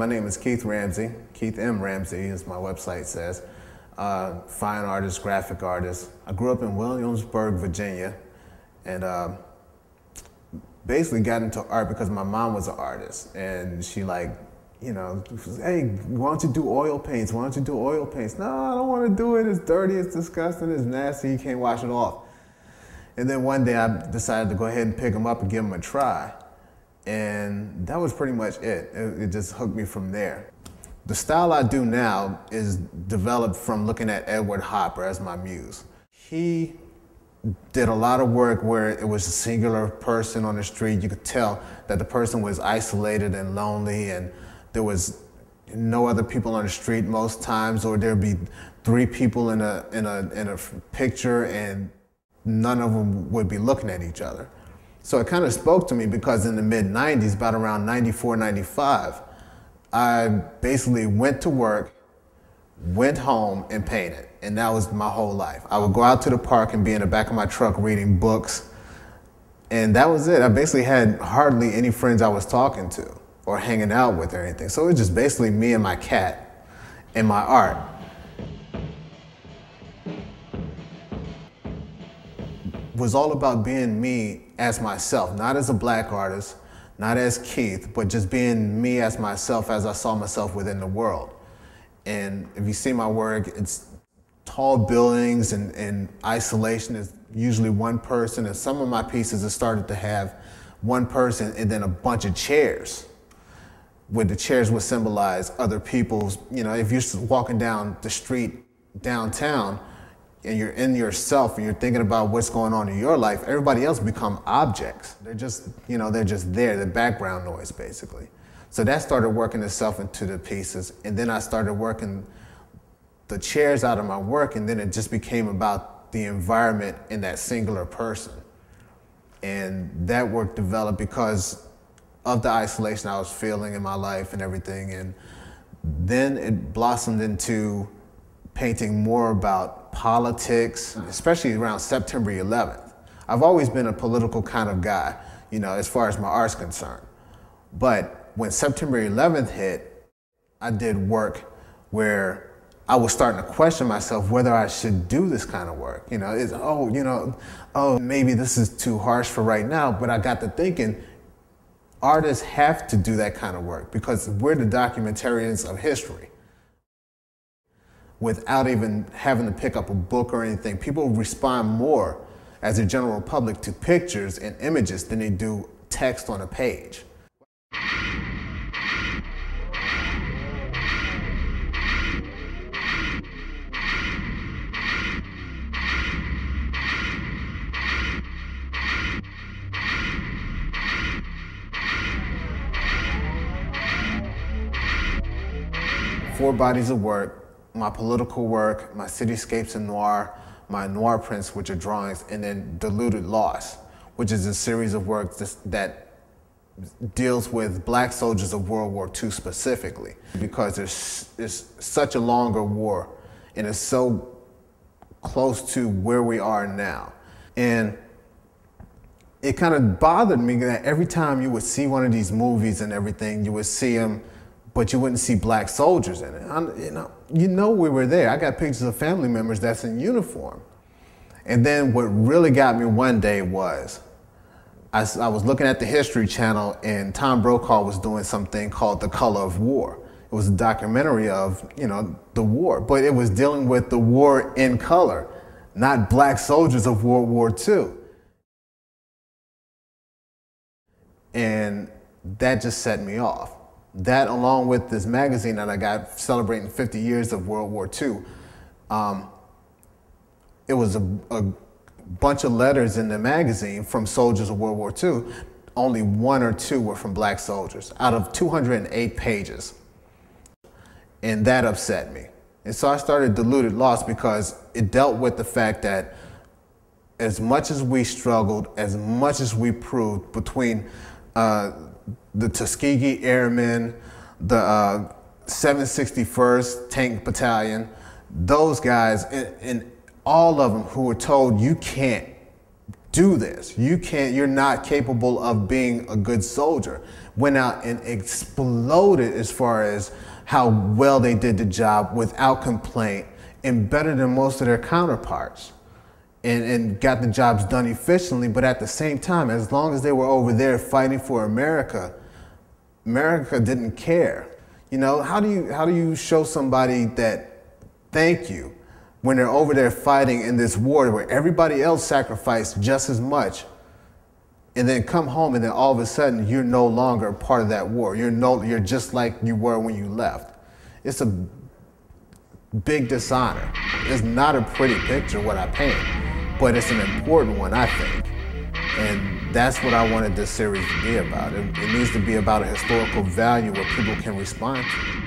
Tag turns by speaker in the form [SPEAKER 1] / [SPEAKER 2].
[SPEAKER 1] my name is Keith Ramsey. Keith M Ramsey, as my website says. Fine artist, graphic artist. I grew up in Williamsburg, Virginia, and basically got into art because my mom was an artist, and she hey, why don't you do oil paints? Why don't you do oil paints? No, I don't want to do it. It's dirty, it's disgusting, it's nasty, you can't wash it off. And then one day I decided to go ahead and pick them up and give them a try. And that was pretty much it. It just hooked me from there. The style I do now is developed from looking at Edward Hopper as my muse. He did a lot of work where it was a singular person on the street. You could tell that the person was isolated and lonely, and there was no other people on the street most times, or there'd be 3 people in a picture and none of them would be looking at each other. So it kind of spoke to me because in the mid-90s, about around 94, 95, I basically went to work, went home, and painted. And that was my whole life. I would go out to the park and be in the back of my truck reading books. And that was it. I basically had hardly any friends I was talking to or hanging out with or anything. So it was just basically me and my cat and my art. It was all about being me as myself, not as a black artist, not as Keith, but just being me as myself as I saw myself within the world. And if you see my work, it's tall buildings and isolation is usually one person. And some of my pieces have started to have one person and then a bunch of chairs, where the chairs would symbolize other people's, if you're walking down the street downtown and you're in yourself and you're thinking about what's going on in your life, everybody else become objects. They're just, they're just there, the background noise, basically. So that started working itself into the pieces. And then I started working the chairs out of my work, and then it just became about the environment and that singular person. And that work developed because of the isolation I was feeling in my life and everything. And then it blossomed into painting more about politics, especially around September 11th. I've always been a political kind of guy, as far as my art's concerned. But when September 11th hit, I did work where I was starting to question myself whether I should do this kind of work. Maybe this is too harsh for right now, but I got to thinking, artists have to do that kind of work because we're the documentarians of history. Without even having to pick up a book or anything, people respond more as a general public to pictures and images than they do text on a page. Four bodies of work: my political work, my cityscapes and noir, my noir prints, which are drawings, and then Diluted Loss, which is a series of works that deals with black soldiers of World War II specifically, because it's such a longer war and it's so close to where we are now. And it kind of bothered me that every time you would see one of these movies and everything, you would see them, but you wouldn't see black soldiers in it. We were there. I got pictures of family members that's in uniform. And then what really got me one day was, I was looking at the History Channel and Tom Brokaw was doing something called The Color of War. It was a documentary of, the war, but it was dealing with the war in color, not black soldiers of World War II. And that just set me off. That, along with this magazine that I got celebrating 50 years of World War II, it was a bunch of letters in the magazine from soldiers of World War II. Only 1 or 2 were from black soldiers out of 208 pages. And that upset me. And so I started Diluted Loss because it dealt with the fact that as much as we struggled, as much as we proved between the Tuskegee Airmen, the 761st Tank Battalion, those guys, and all of them who were told you can't do this. You're not capable of being a good soldier. Went out and exploded as far as how well they did the job without complaint and better than most of their counterparts. And got the jobs done efficiently, but at the same time, as long as they were over there fighting for America, America didn't care. You know, how do you show somebody that thank you when they're over there fighting in this war where everybody else sacrificed just as much, and then come home and then all of a sudden you're no longer a part of that war. You're just like you were when you left. It's a big dishonor. It's not a pretty picture what I paint, but it's an important one, I think. And that's what I wanted this series to be about. It needs to be about a historical value where people can respond to.